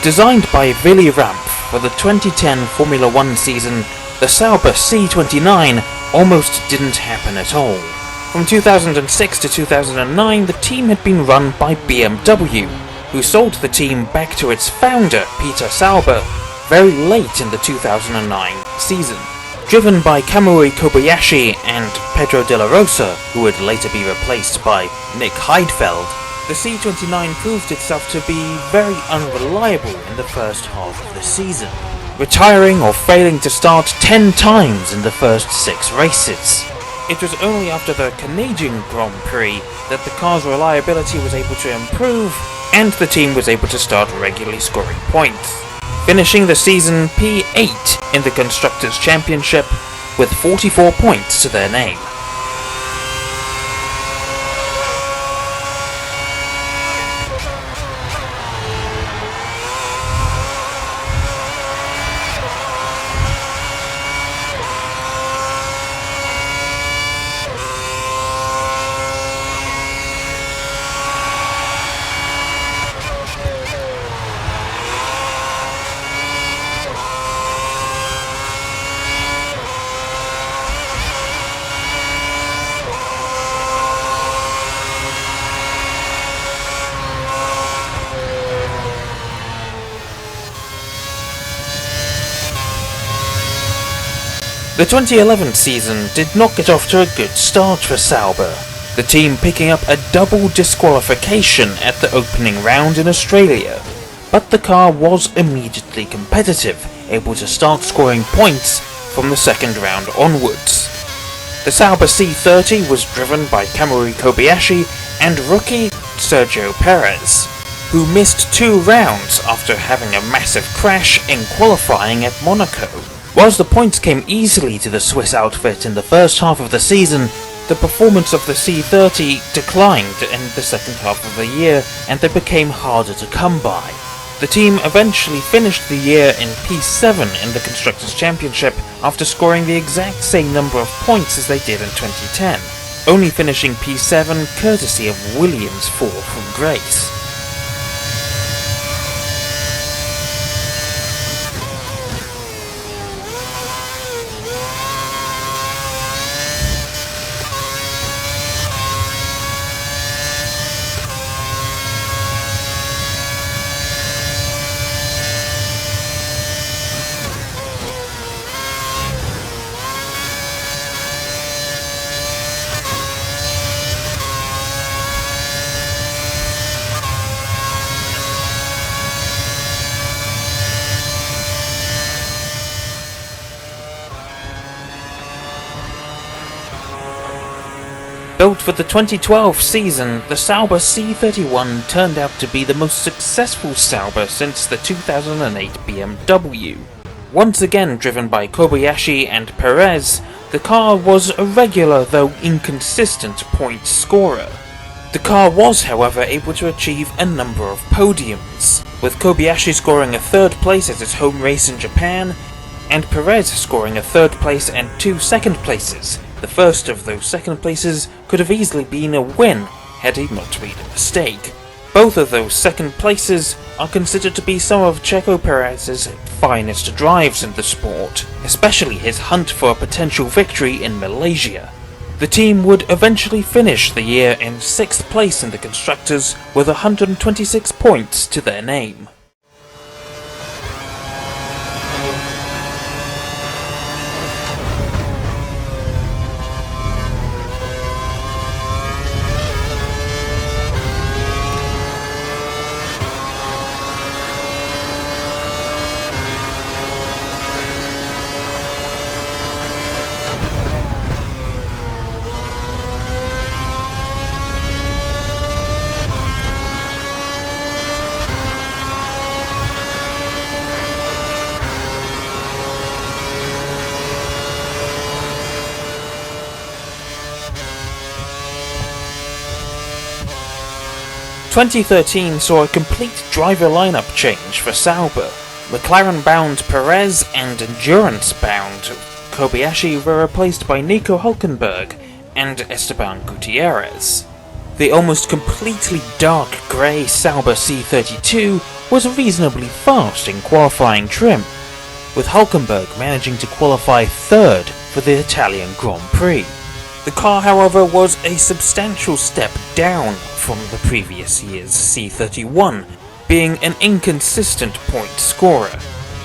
Designed by Willy Ramp for the 2010 Formula 1 season, the Sauber C29 almost didn't happen at all. From 2006 to 2009, the team had been run by BMW, who sold the team back to its founder, Peter Sauber, very late in the 2009 season. Driven by Kamui Kobayashi and Pedro de la Rosa, who would later be replaced by Nick Heidfeld, the C29 proved itself to be very unreliable in the first half of the season, retiring or failing to start 10 times in the first 6 races. It was only after the Canadian Grand Prix that the car's reliability was able to improve and the team was able to start regularly scoring points, finishing the season P8 in the Constructors' Championship with 44 points to their name. The 2011 season did not get off to a good start for Sauber, the team picking up a double disqualification at the opening round in Australia, but the car was immediately competitive, able to start scoring points from the second round onwards. The Sauber C30 was driven by Kamui Kobayashi and rookie Sergio Perez, who missed 2 rounds after having a massive crash in qualifying at Monaco. Whilst the points came easily to the Swiss outfit in the first half of the season, the performance of the C30 declined in the second half of the year and they became harder to come by. The team eventually finished the year in P7 in the Constructors' Championship after scoring the exact same number of points as they did in 2010, only finishing P7 courtesy of Williams' fall from grace. Built for the 2012 season, the Sauber C31 turned out to be the most successful Sauber since the 2008 BMW. Once again driven by Kobayashi and Perez, the car was a regular though inconsistent points scorer. The car was, however, able to achieve a number of podiums, with Kobayashi scoring a 3rd place at his home race in Japan, and Perez scoring a 3rd place and 2 2nd places. The first of those 2nd places could have easily been a win had he not made a mistake. Both of those 2nd places are considered to be some of Checo Perez's finest drives in the sport, especially his hunt for a potential victory in Malaysia. The team would eventually finish the year in 6th place in the Constructors with 126 points to their name. – 2013 saw a complete driver lineup change for Sauber. McLaren-bound Perez and endurance-bound Kobayashi were replaced by Nico Hülkenberg and Esteban Gutierrez. The almost completely dark grey Sauber C32 was reasonably fast in qualifying trim, with Hulkenberg managing to qualify third for the Italian Grand Prix. The car, however, was a substantial step down from the previous year's C31, being an inconsistent point scorer.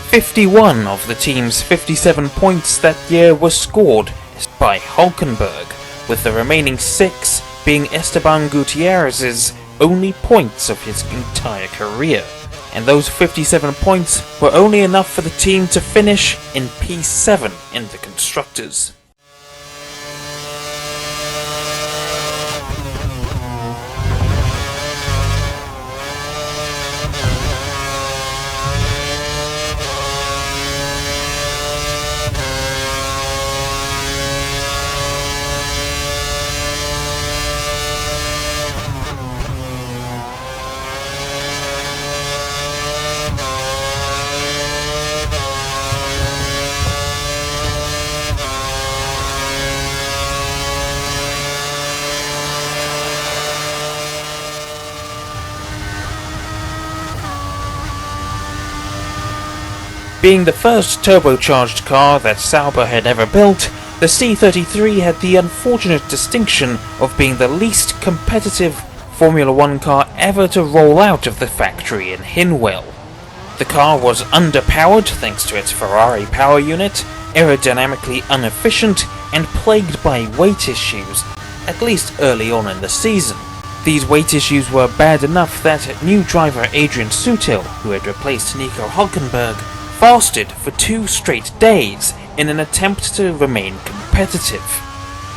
51 of the team's 57 points that year were scored by Hulkenberg, with the remaining 6 being Esteban Gutierrez's only points of his entire career. And those 57 points were only enough for the team to finish in P7 in the Constructors. Being the first turbocharged car that Sauber had ever built, the C33 had the unfortunate distinction of being the least competitive Formula 1 car ever to roll out of the factory in Hinwell. The car was underpowered thanks to its Ferrari power unit, aerodynamically inefficient, and plagued by weight issues, at least early on in the season. These weight issues were bad enough that new driver Adrian Sutil, who had replaced Nico Hulkenberg, fasted for 2 straight days in an attempt to remain competitive.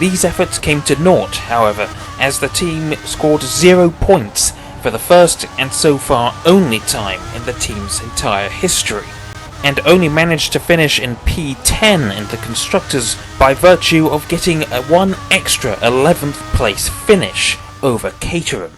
These efforts came to naught, however, as the team scored 0 points for the first and so far only time in the team's entire history, and only managed to finish in P10 in the Constructors by virtue of getting a 1 extra 11th place finish over Caterham.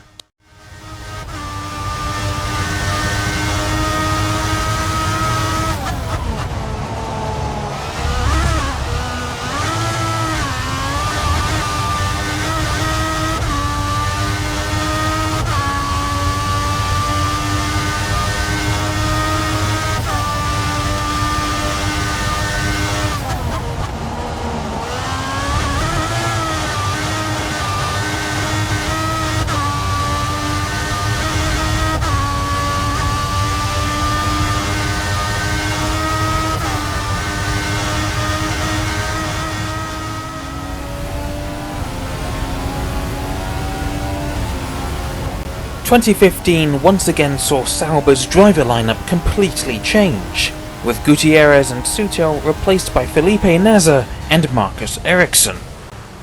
2015 once again saw Sauber's driver lineup completely change, with Gutierrez and Sutil replaced by Felipe Nasr and Marcus Ericsson.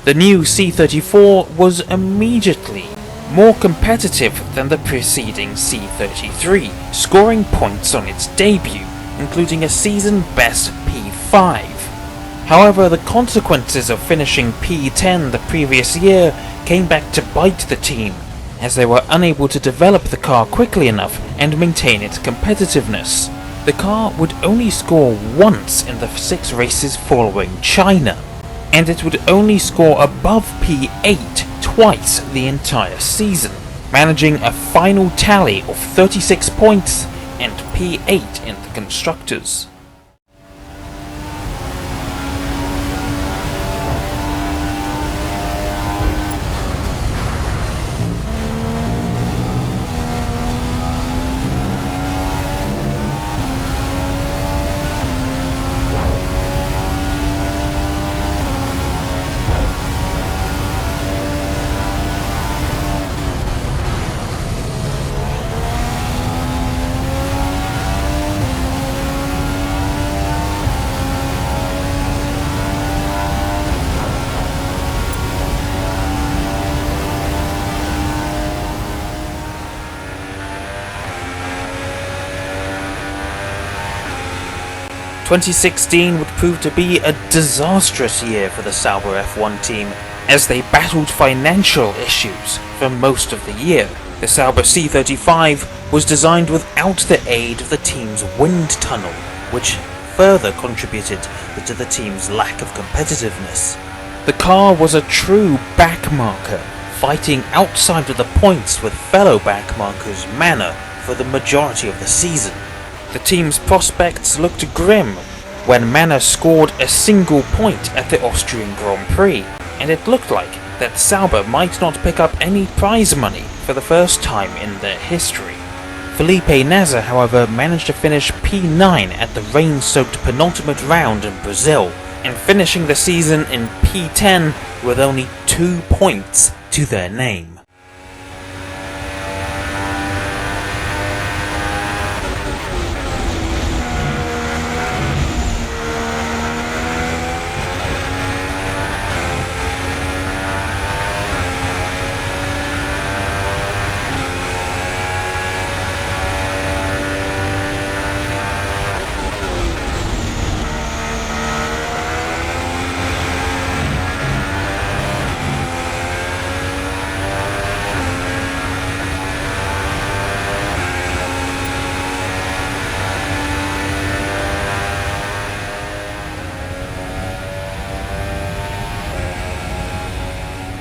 The new C34 was immediately more competitive than the preceding C33, scoring points on its debut, including a season-best P5. However, the consequences of finishing P10 the previous year came back to bite the team, as they were unable to develop the car quickly enough and maintain its competitiveness. The car would only score once in the 6 races following China, and it would only score above P8 twice the entire season, managing a final tally of 36 points and P8 in the Constructors. 2016 would prove to be a disastrous year for the Sauber F1 team, as they battled financial issues for most of the year. The Sauber C35 was designed without the aid of the team's wind tunnel, which further contributed to the team's lack of competitiveness. The car was a true backmarker, fighting outside of the points with fellow backmarkers Manor for the majority of the season. The team's prospects looked grim when Manor scored a single point at the Austrian Grand Prix, and it looked like that Sauber might not pick up any prize money for the first time in their history. Felipe Nasr, however, managed to finish P9 at the rain-soaked penultimate round in Brazil, and finishing the season in P10 with only 2 points to their name.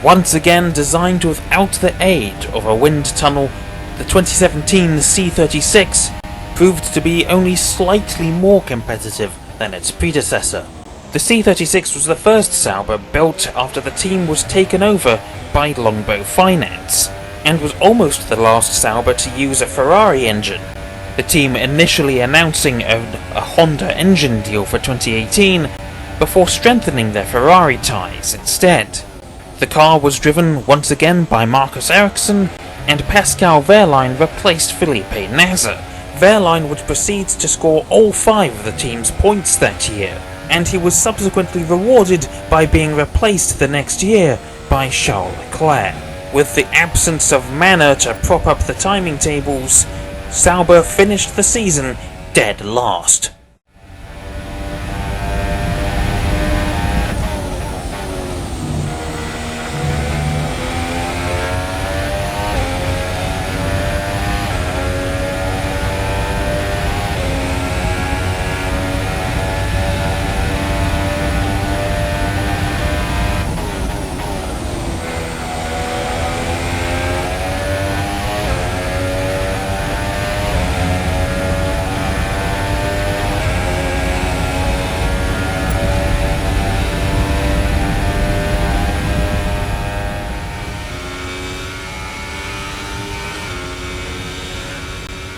Once again designed without the aid of a wind tunnel, the 2017 C36 proved to be only slightly more competitive than its predecessor. The C36 was the first Sauber built after the team was taken over by Longbow Finance, and was almost the last Sauber to use a Ferrari engine, the team initially announcing a Honda engine deal for 2018, before strengthening their Ferrari ties instead. The car was driven once again by Marcus Ericsson, and Pascal Wehrlein replaced Felipe Nasr. Wehrlein would proceed to score all 5 of the team's points that year, and he was subsequently rewarded by being replaced the next year by Charles Leclerc. With the absence of Manor to prop up the timing tables, Sauber finished the season dead last.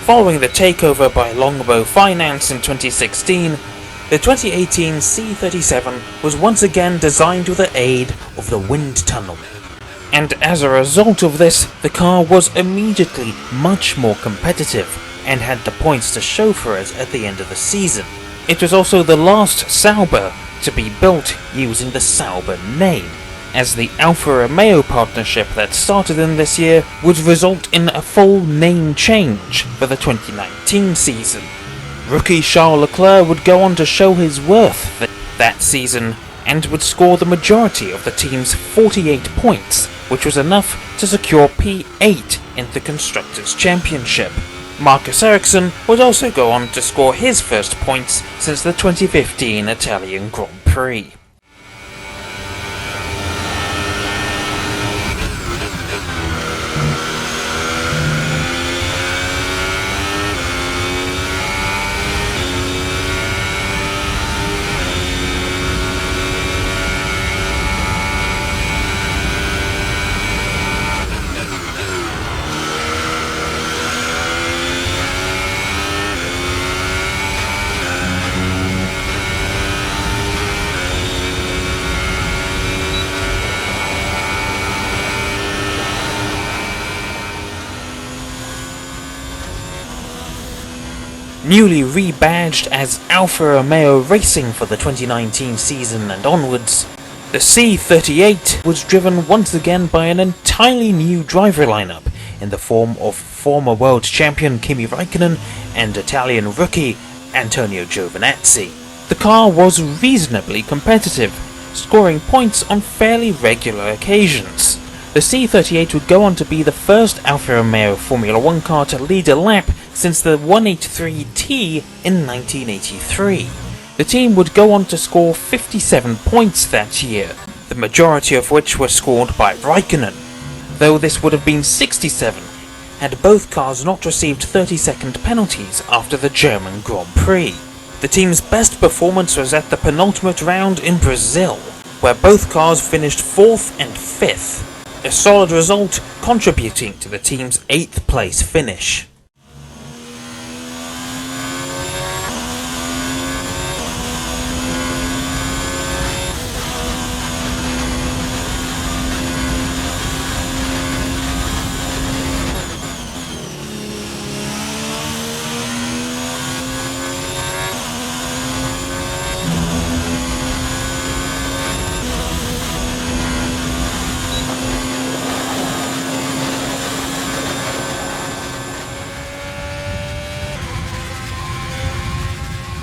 Following the takeover by Longbow Finance in 2016, the 2018 C37 was once again designed with the aid of the wind tunnel. And as a result of this, the car was immediately much more competitive, and had the points to show for it at the end of the season. It was also the last Sauber to be built using the Sauber name, as the Alfa Romeo partnership that started in this year would result in a full name change for the 2019 season. Rookie Charles Leclerc would go on to show his worth that season, and would score the majority of the team's 48 points, which was enough to secure P8 in the Constructors' Championship. Marcus Ericsson would also go on to score his first points since the 2015 Italian Grand Prix. Newly rebadged as Alfa Romeo Racing for the 2019 season and onwards, the C38 was driven once again by an entirely new driver lineup in the form of former world champion Kimi Raikkonen and Italian rookie Antonio Giovinazzi. The car was reasonably competitive, scoring points on fairly regular occasions. The C38 would go on to be the first Alfa Romeo Formula 1 car to lead a lap since the 183T in 1983. The team would go on to score 57 points that year, the majority of which were scored by Raikkonen. though this would have been 67 had both cars not received 30-second penalties after the German Grand Prix. The team's best performance was at the penultimate round in Brazil, where both cars finished 4th and 5th, a solid result contributing to the team's 8th place finish.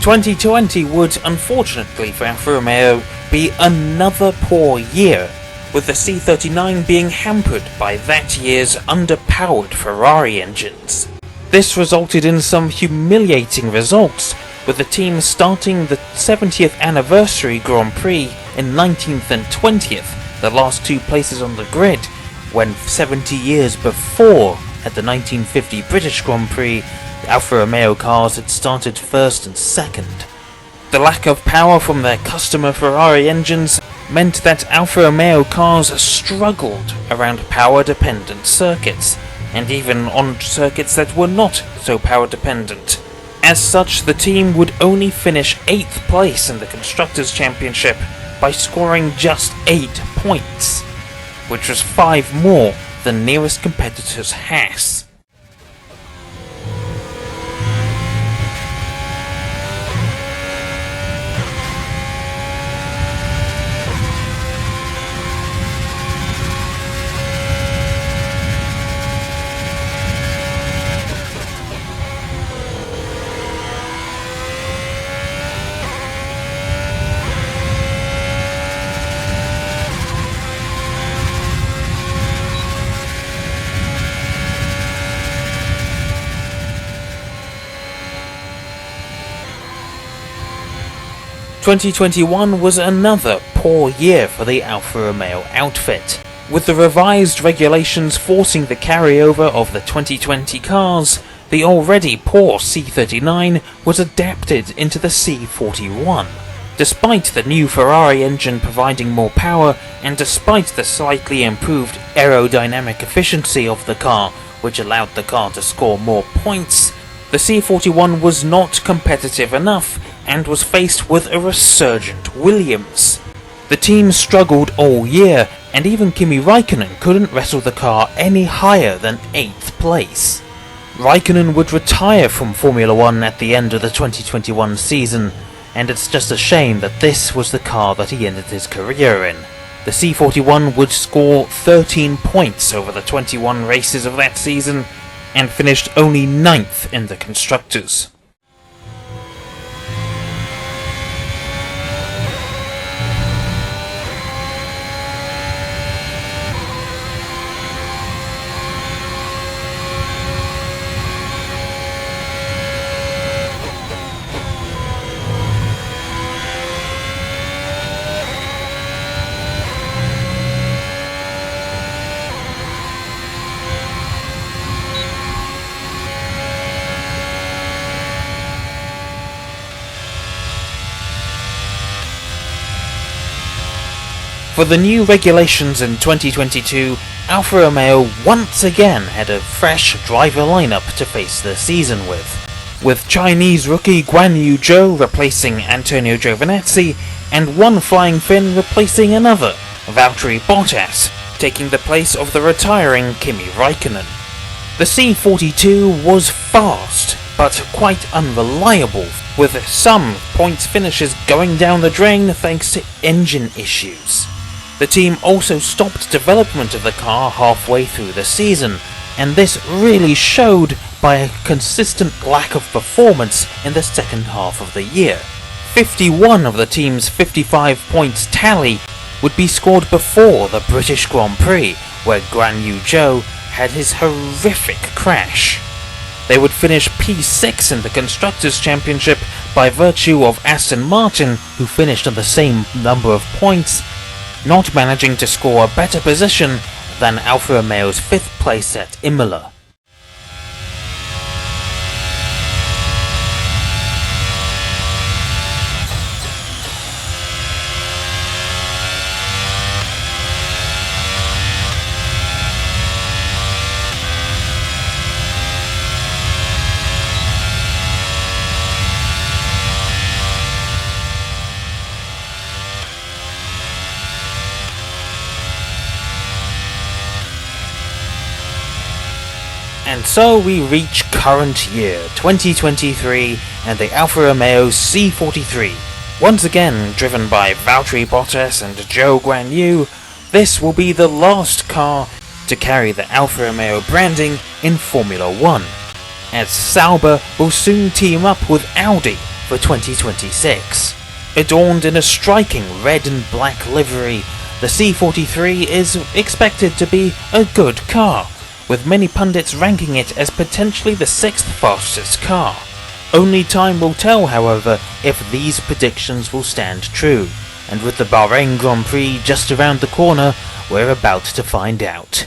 2020 would, unfortunately for Alfa Romeo, be another poor year, with the C39 being hampered by that year's underpowered Ferrari engines. This resulted in some humiliating results, with the team starting the 70th anniversary Grand Prix in 19th and 20th, the last two places on the grid, when 70 years before, at the 1950 British Grand Prix, the Alfa Romeo cars had started first and second. The lack of power from their customer Ferrari engines meant that Alfa Romeo cars struggled around power-dependent circuits, and even on circuits that were not so power-dependent. As such, the team would only finish 8th place in the Constructors' Championship by scoring just 8 points, which was 5 more than nearest competitor's Haas. 2021 was another poor year for the Alfa Romeo outfit, with the revised regulations forcing the carryover of the 2020 cars. The already poor C39 was adapted into the C41. Despite the new Ferrari engine providing more power, and despite the slightly improved aerodynamic efficiency of the car, which allowed the car to score more points, the C41 was not competitive enough and was faced with a resurgent Williams. The team struggled all year, and even Kimi Raikkonen couldn't wrestle the car any higher than 8th place. Raikkonen would retire from Formula 1 at the end of the 2021 season, and it's just a shame that this was the car that he ended his career in. The C41 would score 13 points over the 21 races of that season, and finished only 9th in the Constructors. For the new regulations in 2022, Alfa Romeo once again had a fresh driver lineup to face the season with Chinese rookie Guan Yu Zhou replacing Antonio Giovinazzi, and one flying Finn replacing another, Valtteri Bottas, taking the place of the retiring Kimi Raikkonen. The C42 was fast, but quite unreliable, with some points finishes going down the drain thanks to engine issues. The team also stopped development of the car halfway through the season, and this really showed by a consistent lack of performance in the second half of the year. 51 of the team's 55 points tally would be scored before the British Grand Prix, where Guan Yu Zhou had his horrific crash. They would finish P6 in the Constructors' Championship by virtue of Aston Martin, who finished on the same number of points, not managing to score a better position than Alfa Romeo's 5th place at Imola. And so we reach current year, 2023, and the Alfa Romeo C43. Once again driven by Valtteri Bottas and Zhou Guanyu, this will be the last car to carry the Alfa Romeo branding in Formula 1, as Sauber will soon team up with Audi for 2026. Adorned in a striking red and black livery, the C43 is expected to be a good car, with many pundits ranking it as potentially the 6th fastest car. Only time will tell, however, if these predictions will stand true, and with the Bahrain Grand Prix just around the corner, we're about to find out.